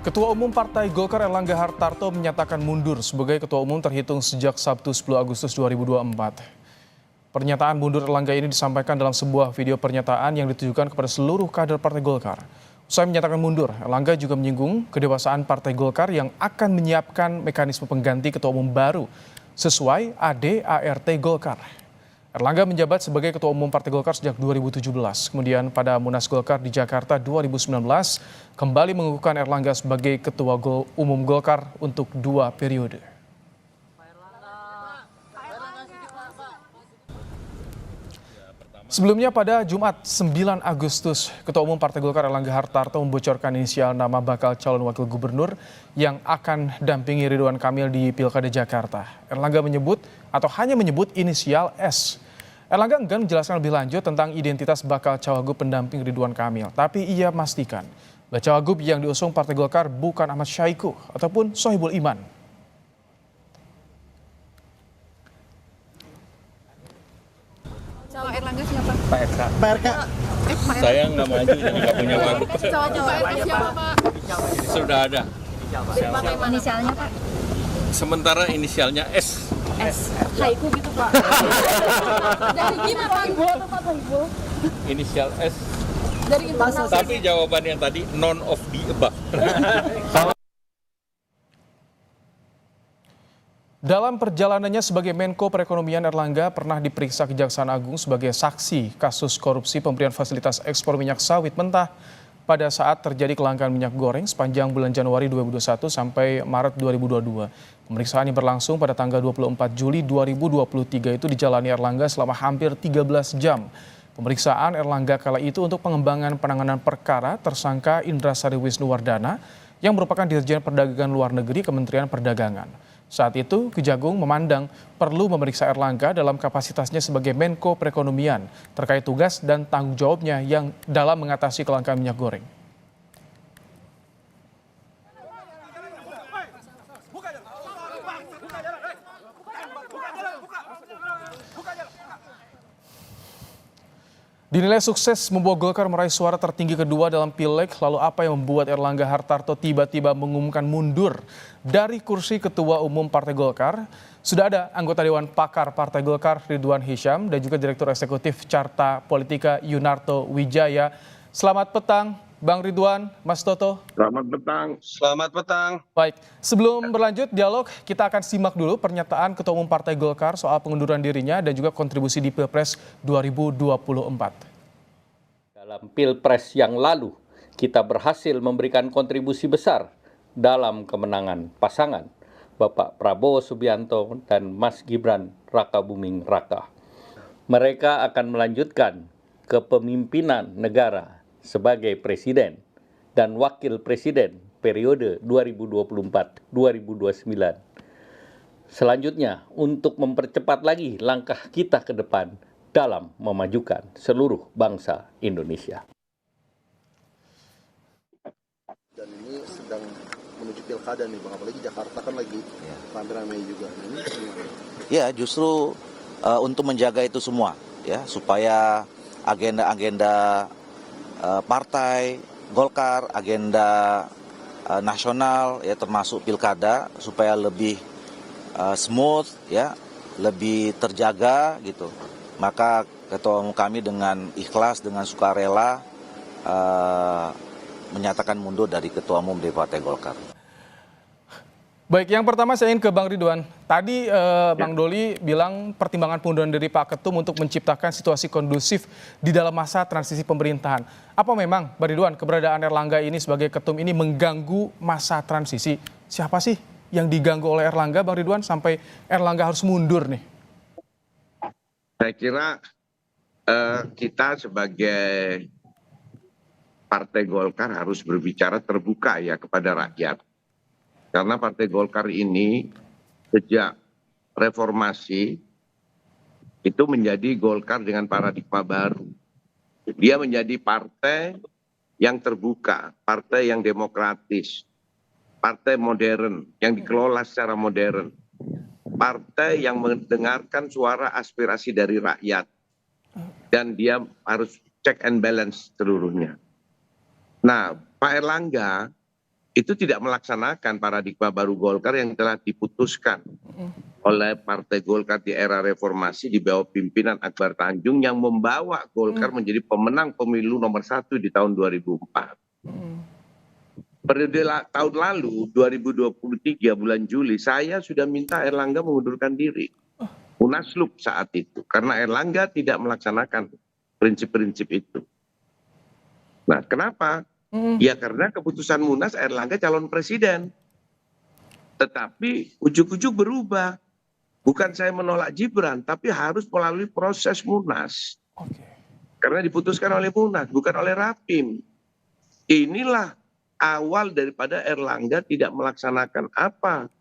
Ketua Umum Partai Golkar Erlangga Hartarto menyatakan mundur sebagai Ketua Umum terhitung sejak Sabtu 10 Agustus 2024. Pernyataan mundur Erlangga ini disampaikan dalam sebuah video pernyataan yang ditujukan kepada seluruh kader Partai Golkar. Usai menyatakan mundur, Erlangga juga menyinggung kedewasaan Partai Golkar yang akan menyiapkan mekanisme pengganti Ketua Umum baru sesuai ADART Golkar. Erlangga menjabat sebagai Ketua Umum Partai Golkar sejak 2017. Kemudian pada Munas Golkar di Jakarta 2019, kembali mengukuhkan Erlangga sebagai Ketua Umum Golkar untuk 2 periode. Sebelumnya pada Jumat 9 Agustus, Ketua Umum Partai Golkar Erlangga Hartarto membocorkan inisial nama bakal calon wakil gubernur yang akan dampingi Ridwan Kamil di Pilkada Jakarta. Erlangga menyebut atau hanya menyebut inisial S. Erlangga enggan menjelaskan lebih lanjut tentang identitas bakal cawagup pendamping Ridwan Kamil, tapi ia memastikan bahwa cawagup yang diusung Partai Golkar bukan Ahmad Syahiku ataupun Sohibul Iman. Cawa Erlangga siapa? Pak RK. Pak RK. Saya nggak maju, jadi nggak punya wagub. Cawa RK siapa, Pak? Sudah ada. Siapa inisialnya, Pak? Sementara inisialnya S. S. Haiku gitu, Pak. Dari gimana, Pak? Ibu atau Pak Ibu? Inisial S. Dari internal. Tapi jawaban yang tadi none of the above. Dalam perjalanannya sebagai Menko Perekonomian, Erlangga pernah diperiksa Kejaksaan Agung sebagai saksi kasus korupsi pemberian fasilitas ekspor minyak sawit mentah pada saat terjadi kelangkaan minyak goreng sepanjang bulan Januari 2021 sampai Maret 2022. Pemeriksaan yang berlangsung pada tanggal 24 Juli 2023 itu dijalani Erlangga selama hampir 13 jam. Pemeriksaan Erlangga kala itu untuk pengembangan penanganan perkara tersangka Indra Sari Wisnuwardana yang merupakan Dirjen Perdagangan Luar Negeri Kementerian Perdagangan. Saat itu, Kejagung memandang perlu memeriksa Erlangga dalam kapasitasnya sebagai Menko Perekonomian terkait tugas dan tanggung jawabnya yang dalam mengatasi kelangkaan minyak goreng. Dinilai sukses membawa Golkar meraih suara tertinggi kedua dalam Pileg, lalu apa yang membuat Erlangga Hartarto tiba-tiba mengumumkan mundur dari kursi Ketua Umum Partai Golkar? Sudah ada anggota Dewan Pakar Partai Golkar Ridwan Hisyam dan juga Direktur Eksekutif Carta Politika Yunarto Wijaya. Selamat petang, Bang Ridwan, Mas Toto. Selamat petang. Selamat petang. Baik, sebelum berlanjut dialog, kita akan simak dulu pernyataan Ketua Umum Partai Golkar soal pengunduran dirinya dan juga kontribusi di Pilpres 2024. Dalam Pilpres yang lalu, kita berhasil memberikan kontribusi besar dalam kemenangan pasangan Bapak Prabowo Subianto dan Mas Gibran Rakabuming Raka. Mereka akan melanjutkan kepemimpinan negara sebagai presiden dan wakil presiden periode 2024-2029. Selanjutnya, untuk mempercepat lagi langkah kita ke depan dalam memajukan seluruh bangsa Indonesia. Dan ini sedang menuju pilkada nih Bang, apalagi Jakarta kan lagi ramai-ramai juga. Ini gimana? Ya, justru untuk menjaga itu semua, ya, supaya agenda-agenda partai Golkar, agenda nasional, ya, termasuk pilkada, supaya lebih smooth, ya, lebih terjaga gitu. Maka Ketua Umum kami dengan ikhlas, dengan sukarela menyatakan mundur dari Ketua Umum di Partai Golkar. Baik, yang pertama saya ingin ke Bang Ridwan. Tadi Bang Doli bilang pertimbangan pengunduran diri Pak Ketum untuk menciptakan situasi kondusif di dalam masa transisi pemerintahan. Apa memang, Bang Ridwan, keberadaan Erlangga ini sebagai Ketum ini mengganggu masa transisi? Siapa sih yang diganggu oleh Erlangga, Bang Ridwan, sampai Erlangga harus mundur nih? Saya kira kita sebagai Partai Golkar harus berbicara terbuka ya kepada rakyat. Karena Partai Golkar ini sejak reformasi itu menjadi Golkar dengan paradigma baru. Dia menjadi partai yang terbuka, partai yang demokratis, partai modern, yang dikelola secara modern. Partai yang mendengarkan suara aspirasi dari rakyat dan dia harus check and balance seluruhnya. Nah, Pak Erlangga itu tidak melaksanakan paradigma baru Golkar yang telah diputuskan oleh Partai Golkar di era reformasi di bawah pimpinan Akbar Tanjung yang membawa Golkar menjadi pemenang pemilu nomor 1 di tahun 2004. Periode tahun lalu 2023 bulan Juli saya sudah minta Erlangga mengundurkan diri. Munaslup saat itu karena Erlangga tidak melaksanakan prinsip-prinsip itu. Nah, kenapa? Ya karena keputusan Munas Erlangga calon presiden. Tetapi ujug-ujug berubah. Bukan saya menolak Gibran, tapi harus melalui proses Munas. Karena diputuskan oleh Munas, bukan oleh Rapim. Inilah awal daripada Erlangga tidak melaksanakan apa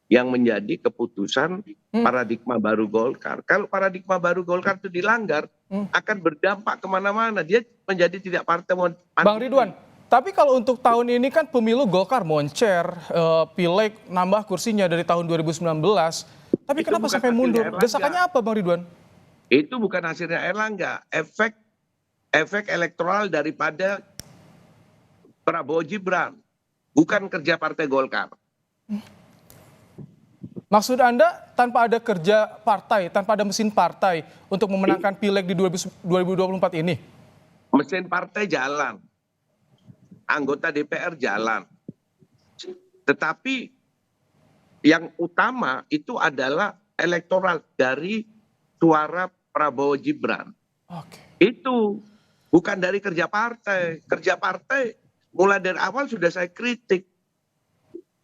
yang menjadi keputusan paradigma baru Golkar. Kalau paradigma baru Golkar itu dilanggar, akan berdampak kemana-mana. Dia menjadi tidak partai. Bang Ridwan, tapi kalau untuk tahun ini kan pemilu Golkar moncer, pileg nambah kursinya dari tahun 2019. Tapi Itu kenapa bukan sampai mundur? hasilnya Erlangga. Desakannya apa Bang Ridwan? Itu bukan hasilnya Erlangga. Efek elektoral daripada Prabowo Gibran. Bukan kerja Partai Golkar. Maksud Anda tanpa ada kerja partai, tanpa ada mesin partai untuk memenangkan pileg di 2024 ini? Mesin partai jalan. Anggota DPR jalan. Tetapi yang utama itu adalah elektoral dari suara Prabowo Gibran. Itu bukan dari kerja partai. Kerja partai mulai dari awal sudah saya kritik.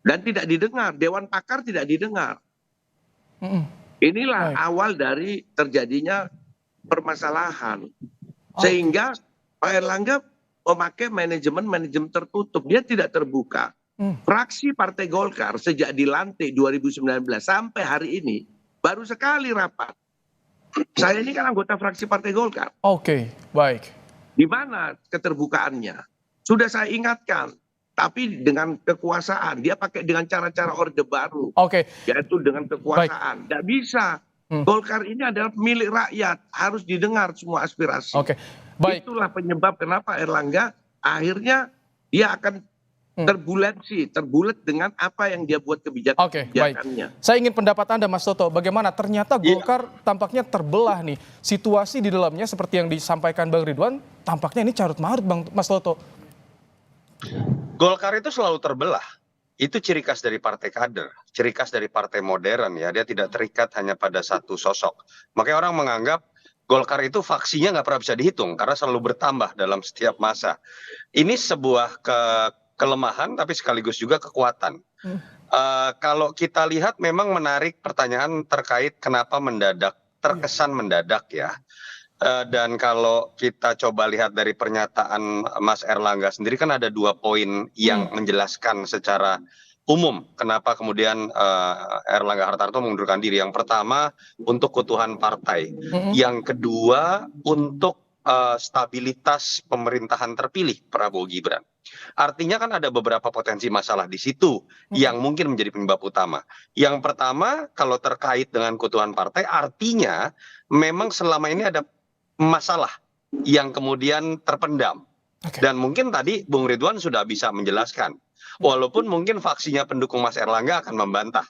Dan tidak didengar. Dewan Pakar tidak didengar. Inilah awal dari terjadinya permasalahan. Sehingga Pak Erlangga memakai manajemen tertutup. Dia tidak terbuka. Fraksi Partai Golkar sejak dilantik 2019 sampai hari ini baru sekali rapat. Saya ini kan anggota fraksi Partai Golkar. Oke, baik. Di mana keterbukaannya? Sudah saya ingatkan. Tapi dengan kekuasaan. Dia pakai dengan cara-cara orde baru. Oke. Yaitu dengan kekuasaan. Tidak bisa. Golkar ini adalah milik rakyat. Harus didengar semua aspirasi. Oke, baik. Itulah penyebab kenapa Erlangga akhirnya dia akan terbulet dengan apa yang dia buat Oke, baik. kebijakannya. Saya ingin pendapat Anda, Mas Toto. Bagaimana ternyata Golkar tampaknya terbelah nih. Situasi di dalamnya seperti yang disampaikan Bang Ridwan, tampaknya ini carut marut, Bang Mas Toto. Golkar itu selalu terbelah. Itu ciri khas dari partai kader, ciri khas dari partai modern ya. Dia tidak terikat hanya pada satu sosok. Makanya orang menganggap Golkar itu faksinya nggak pernah bisa dihitung karena selalu bertambah dalam setiap masa. Ini sebuah kelemahan tapi sekaligus juga kekuatan. Kalau kita lihat memang menarik pertanyaan terkait kenapa mendadak, terkesan mendadak ya. Dan kalau kita coba lihat dari pernyataan Mas Erlangga sendiri kan ada 2 poin yang menjelaskan secara umum kenapa kemudian Erlangga Hartarto mengundurkan diri. Yang pertama untuk keutuhan partai, yang kedua untuk stabilitas pemerintahan terpilih Prabowo Gibran. Artinya kan ada beberapa potensi masalah di situ yang mungkin menjadi penyebab utama. Yang pertama kalau terkait dengan keutuhan partai artinya memang selama ini ada masalah yang kemudian terpendam. Dan mungkin tadi Bung Ridwan sudah bisa menjelaskan. Walaupun mungkin faksinya pendukung Mas Erlangga akan membantah.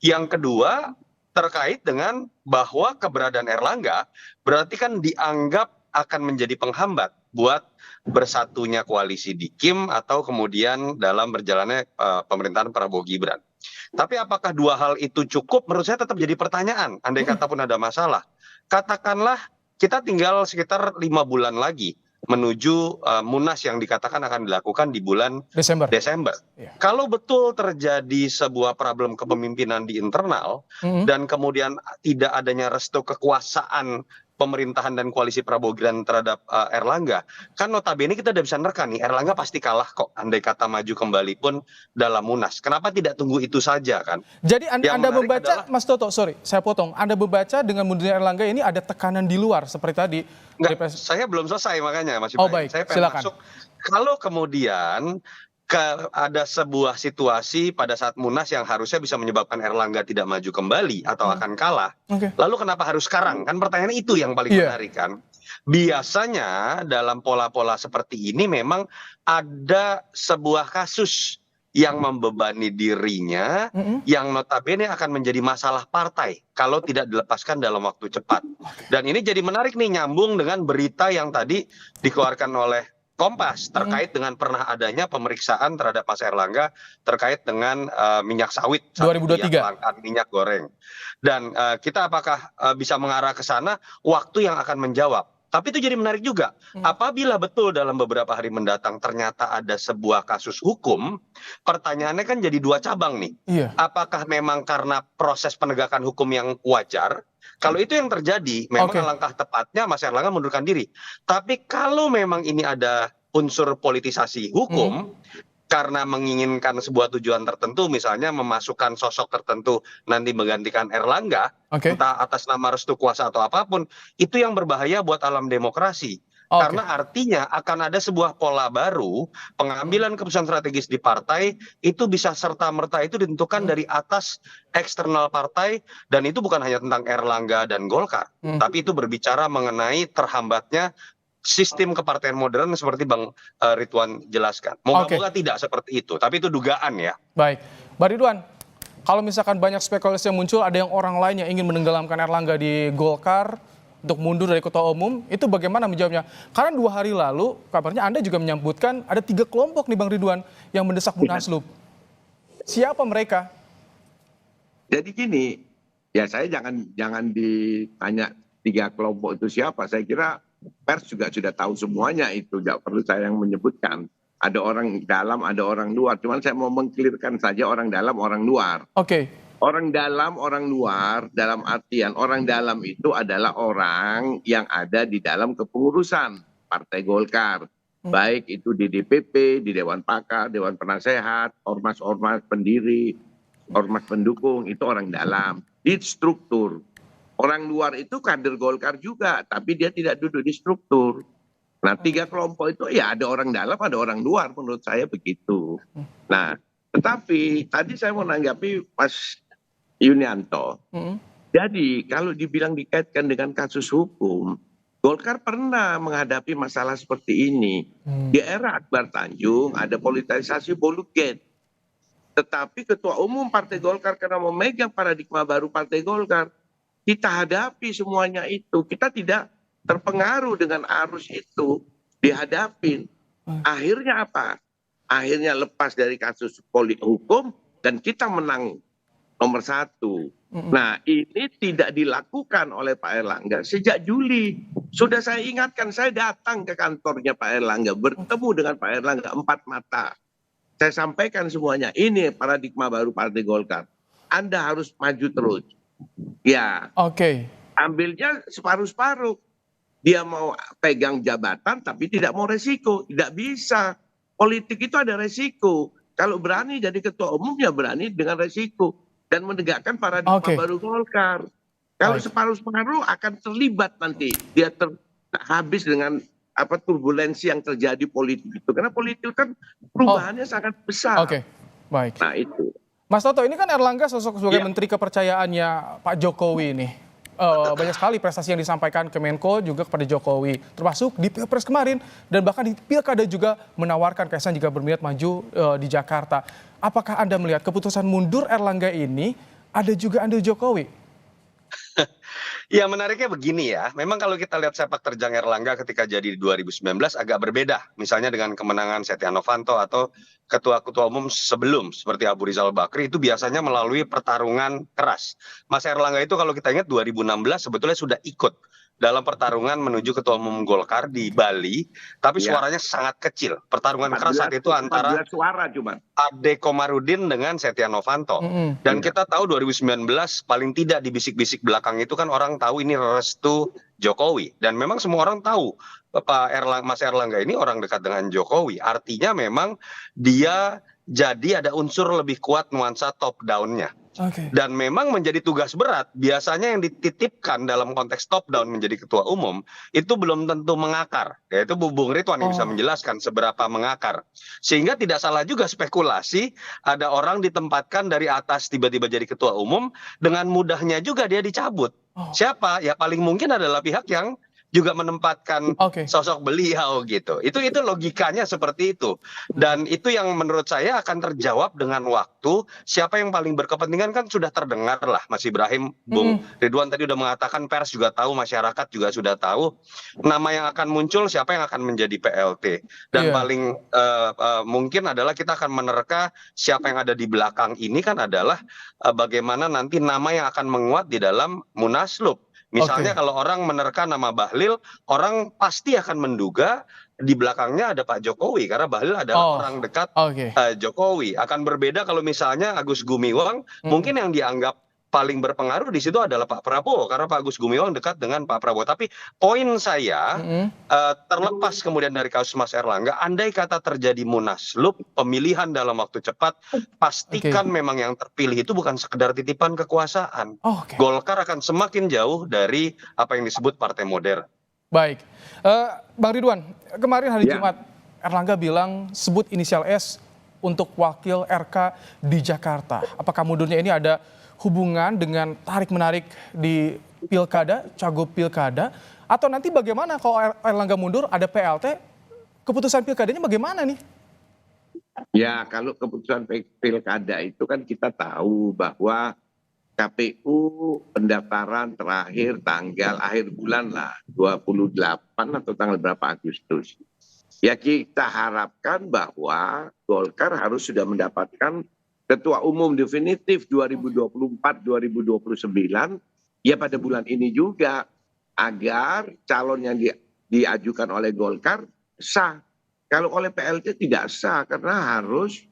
Yang kedua terkait dengan bahwa keberadaan Erlangga berarti kan dianggap akan menjadi penghambat buat bersatunya koalisi di KIM atau kemudian dalam berjalannya pemerintahan Prabowo Gibran. Tapi apakah 2 hal itu cukup? Menurut saya tetap jadi pertanyaan. Andai kata pun ada masalah. Katakanlah kita tinggal sekitar 5 bulan lagi menuju Munas yang dikatakan akan dilakukan di bulan Desember. Kalau betul terjadi sebuah problem kepemimpinan di internal dan kemudian tidak adanya restu kekuasaan pemerintahan dan koalisi Prabowo Gibran terhadap Erlangga, kan notabene kita udah bisa nerka nih, Erlangga pasti kalah kok andai kata maju kembali pun dalam Munas. Kenapa tidak tunggu itu saja kan? Jadi Anda membaca, Mas Toto, sorry saya potong, Anda membaca dengan mundurnya Erlangga ini ada tekanan di luar seperti tadi. Enggak, saya belum selesai makanya Mas Ibrahim. Baik, saya pengen silakan. masuk. Kalau kemudian ada sebuah situasi pada saat Munas yang harusnya bisa menyebabkan Erlangga tidak maju kembali atau akan kalah. Lalu kenapa harus sekarang? Kan pertanyaan itu yang paling menarik kan. Biasanya dalam pola-pola seperti ini memang ada sebuah kasus yang membebani dirinya, yang notabene akan menjadi masalah partai kalau tidak dilepaskan dalam waktu cepat. Dan ini jadi menarik nih, nyambung dengan berita yang tadi dikeluarkan oleh Kompas terkait dengan pernah adanya pemeriksaan terhadap Mas Erlangga terkait dengan minyak sawit 2023. kelangkaan minyak goreng. Dan kita apakah bisa mengarah ke sana? Waktu yang akan menjawab. Tapi itu jadi menarik juga. Apabila betul dalam beberapa hari mendatang ternyata ada sebuah kasus hukum, pertanyaannya kan jadi dua cabang nih. Iya. Apakah memang karena proses penegakan hukum yang wajar? Kalau itu yang terjadi, memang langkah tepatnya Mas Erlangga mundurkan diri. Tapi kalau memang ini ada unsur politisasi hukum, karena menginginkan sebuah tujuan tertentu, misalnya memasukkan sosok tertentu nanti menggantikan Erlangga, entah atas nama restu kuasa atau apapun, itu yang berbahaya buat alam demokrasi. Karena artinya akan ada sebuah pola baru, pengambilan keputusan strategis di partai itu bisa serta-merta itu ditentukan dari atas eksternal partai, dan itu bukan hanya tentang Erlangga dan Golkar, tapi itu berbicara mengenai terhambatnya sistem kepartaian modern seperti Bang Ridwan jelaskan. Moga-moga tidak seperti itu, tapi itu dugaan ya. Baik, Bang Ridwan, kalau misalkan banyak spekulasi yang muncul, ada yang orang lain yang ingin menenggelamkan Erlangga di Golkar untuk mundur dari ketua umum, itu bagaimana menjawabnya? Karena 2 hari lalu kabarnya Anda juga menyebutkan ada 3 kelompok nih Bang Ridwan yang mendesak Munaslup. Siapa mereka? Jadi gini, ya saya jangan ditanya 3 kelompok itu siapa. Saya kira pers juga sudah tahu semuanya itu, tidak perlu saya yang menyebutkan. Ada orang dalam, ada orang luar. Cuman saya mau mengklirkan saja orang dalam, orang luar. Orang dalam, orang luar, dalam artian orang dalam itu adalah orang yang ada di dalam kepengurusan Partai Golkar. Baik itu di DPP, di Dewan Pakar, Dewan Penasehat, ormas-ormas pendiri, ormas pendukung, itu orang dalam. Di struktur. Orang luar itu kader Golkar juga, tapi dia tidak duduk di struktur. Nah, 3 kelompok itu ya ada orang dalam, ada orang luar, menurut saya begitu. Nah, tetapi tadi saya mau menanggapi Mas Yunianto. Jadi kalau dibilang dikaitkan dengan kasus hukum, Golkar pernah menghadapi masalah seperti ini. Di era Akbar Tanjung ada politisasi Bolugate. Tetapi ketua umum Partai Golkar karena memegang paradigma baru Partai Golkar, kita hadapi semuanya itu. Kita tidak terpengaruh dengan arus itu, dihadapin. Akhirnya apa? Akhirnya lepas dari kasus hukum dan kita menang nomor 1. Nah, ini tidak dilakukan oleh Pak Erlangga sejak Juli. Sudah saya ingatkan, saya datang ke kantornya Pak Erlangga, bertemu dengan Pak Erlangga 4 mata. Saya sampaikan semuanya, ini paradigma baru Partai Golkar. Anda harus maju terus. Ya, ambilnya separuh-separuh. Dia mau pegang jabatan tapi tidak mau resiko. Tidak bisa. Politik itu ada resiko. Kalau berani jadi ketua umum ya berani dengan resiko. Dan menegakkan paradigma baru Golkar. Kalau separuh-separuh akan terlibat nanti. Dia habis dengan turbulensi yang terjadi politik itu. Karena politik kan perubahannya sangat besar. Baik. Nah itu. Mas Toto, ini kan Erlangga sosok sebagai menteri kepercayaannya Pak Jokowi nih. Banyak sekali prestasi yang disampaikan ke Menko juga kepada Jokowi. Termasuk di Pilpres kemarin. Dan bahkan di Pilkada juga menawarkan Kaisang jika berminat maju di Jakarta. Apakah Anda melihat keputusan mundur Erlangga ini ada juga andil Jokowi? Ya menariknya begini ya, memang kalau kita lihat sepak terjang Erlangga ketika jadi di 2019 agak berbeda. Misalnya dengan kemenangan Setia Novanto atau ketua-ketua umum sebelum seperti Abu Rizal Bakri itu biasanya melalui pertarungan keras. Mas Erlangga itu kalau kita ingat 2016 sebetulnya sudah ikut dalam pertarungan menuju ketua umum Golkar di Bali, tapi suaranya sangat kecil. Pertarungan keras saat itu antara Ade Komarudin dengan Setia Novanto. Dan kita tahu 2019 paling tidak di bisik-bisik belakang itu kan orang tahu ini restu Jokowi. Dan memang semua orang tahu Mas Erlangga ini orang dekat dengan Jokowi. Artinya memang dia jadi ada unsur lebih kuat nuansa top down-nya. Dan memang menjadi tugas berat, biasanya yang dititipkan dalam konteks top down menjadi ketua umum, itu belum tentu mengakar. Yaitu Bung Ridwan yang bisa menjelaskan seberapa mengakar. Sehingga tidak salah juga spekulasi, ada orang ditempatkan dari atas tiba-tiba jadi ketua umum, dengan mudahnya juga dia dicabut. Siapa? Ya paling mungkin adalah pihak yang juga menempatkan Oke. sosok beliau gitu. Itu logikanya seperti itu. Dan itu yang menurut saya akan terjawab dengan waktu. Siapa yang paling berkepentingan kan sudah terdengar lah, Mas Ibrahim, Bung Ridwan tadi udah mengatakan, pers juga tahu, masyarakat juga sudah tahu nama yang akan muncul, siapa yang akan menjadi PLT. Dan Iya. paling mungkin adalah kita akan menerka siapa yang ada di belakang ini kan adalah bagaimana nanti nama yang akan menguat di dalam Munaslup. Misalnya kalau orang menerka nama Bahlil, orang pasti akan menduga di belakangnya ada Pak Jokowi karena Bahlil adalah orang dekat Jokowi. Akan berbeda kalau misalnya Agus Gumiwang, mungkin yang dianggap paling berpengaruh di situ adalah Pak Prabowo karena Pak Agus Gumiwang dekat dengan Pak Prabowo. Tapi poin saya terlepas kemudian dari kasus Mas Erlangga, andai kata terjadi munaslup pemilihan dalam waktu cepat, pastikan memang yang terpilih itu bukan sekedar titipan kekuasaan. Golkar akan semakin jauh dari apa yang disebut partai modern. Baik, Bang Ridwan, kemarin hari Jumat Erlangga bilang sebut inisial S untuk wakil RK di Jakarta. Apakah mundurnya ini ada hubungan dengan tarik-menarik di pilkada, cagup pilkada, atau nanti bagaimana kalau Erlangga mundur ada PLT, keputusan pilkadanya bagaimana nih? Ya, kalau keputusan pilkada itu kan kita tahu bahwa KPU pendaftaran terakhir tanggal akhir bulan lah, 28 atau tanggal berapa Agustus. Ya kita harapkan bahwa Golkar harus sudah mendapatkan Ketua Umum definitif 2024-2029 ya pada bulan ini juga agar calon yang diajukan oleh Golkar sah. Kalau oleh PLT tidak sah karena harus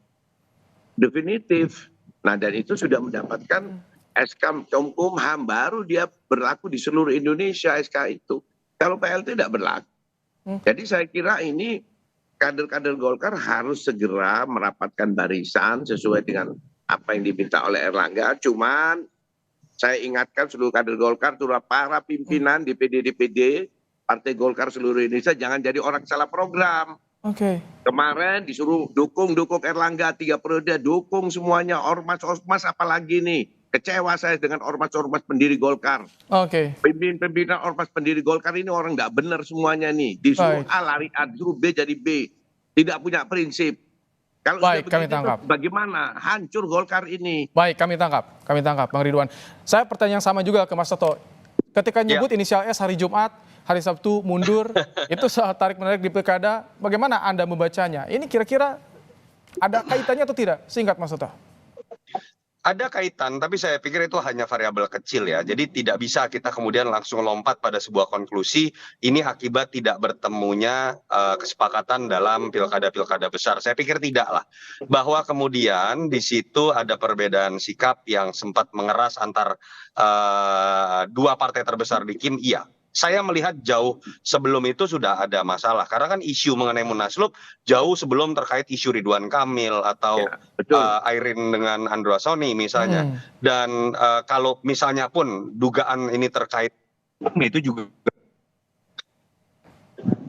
definitif. Nah dan itu sudah mendapatkan SK Kumham baru dia berlaku di seluruh Indonesia SK itu. Kalau PLT tidak berlaku. Jadi saya kira ini kader-kader Golkar harus segera merapatkan barisan sesuai dengan apa yang diminta oleh Erlangga. Cuman saya ingatkan seluruh kader Golkar, terutama para pimpinan DPD Partai Golkar seluruh Indonesia jangan jadi orang salah program. Kemarin disuruh dukung Erlangga 3 periode, dukung semuanya ormas apalagi nih. Kecewa saya dengan ormas-ormas pendiri Golkar. Pimpinan ormas pendiri Golkar ini orang nggak benar semuanya nih. Disuruh A lari A, disuruh B jadi B. Tidak punya prinsip. Kalau kami tangkap. Bagaimana? Hancur Golkar ini. Baik, kami tangkap, Bang Ridwan. Saya pertanyaan sama juga ke Mas Toto. Ketika nyebut inisial S hari Jumat, hari Sabtu mundur, itu soal tarik-menarik di pilkada, bagaimana Anda membacanya? Ini kira-kira ada kaitannya atau tidak? Singkat Mas Toto. Ada kaitan, tapi saya pikir itu hanya variabel kecil ya. Jadi tidak bisa kita kemudian langsung lompat pada sebuah konklusi ini akibat tidak bertemunya kesepakatan dalam pilkada-pilkada besar. Saya pikir tidak lah. Bahwa kemudian di situ ada perbedaan sikap yang sempat mengeras antar dua partai terbesar di KIM, iya. Saya melihat jauh sebelum itu sudah ada masalah. Karena kan isu mengenai Munaslup jauh sebelum terkait isu Ridwan Kamil atau Airin dengan Androasoni misalnya. Dan kalau misalnya pun dugaan ini terkait itu juga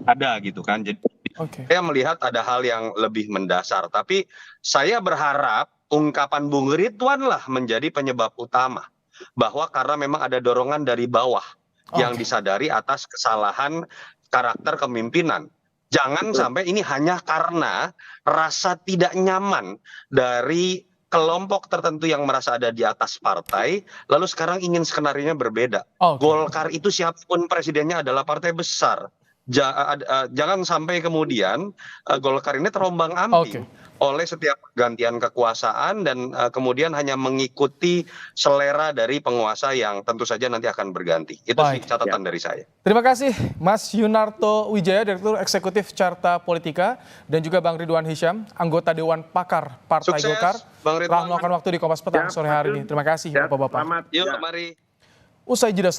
ada gitu kan. Jadi saya melihat ada hal yang lebih mendasar. Tapi saya berharap ungkapan Bung Ridwan lah menjadi penyebab utama. Bahwa karena memang ada dorongan dari bawah. Yang disadari atas kesalahan karakter kepemimpinan. Jangan sampai ini hanya karena rasa tidak nyaman dari kelompok tertentu yang merasa ada di atas partai, lalu sekarang ingin skenarionya berbeda. Golkar itu siapapun presidennya adalah partai besar. Jangan sampai kemudian Golkar ini terombang-ambing oleh setiap pergantian kekuasaan dan kemudian hanya mengikuti selera dari penguasa yang tentu saja nanti akan berganti. Itu sih catatan dari saya. Terima kasih Mas Yunarto Wijaya, Direktur Eksekutif Carta Politika, dan juga Bang Ridwan Hisyam, anggota Dewan Pakar Partai Golkar, telah meluangkan waktu di Kompas Petang sore hari ini. Terima kasih Bapak-Bapak. Yuk, mari. Usai jeda.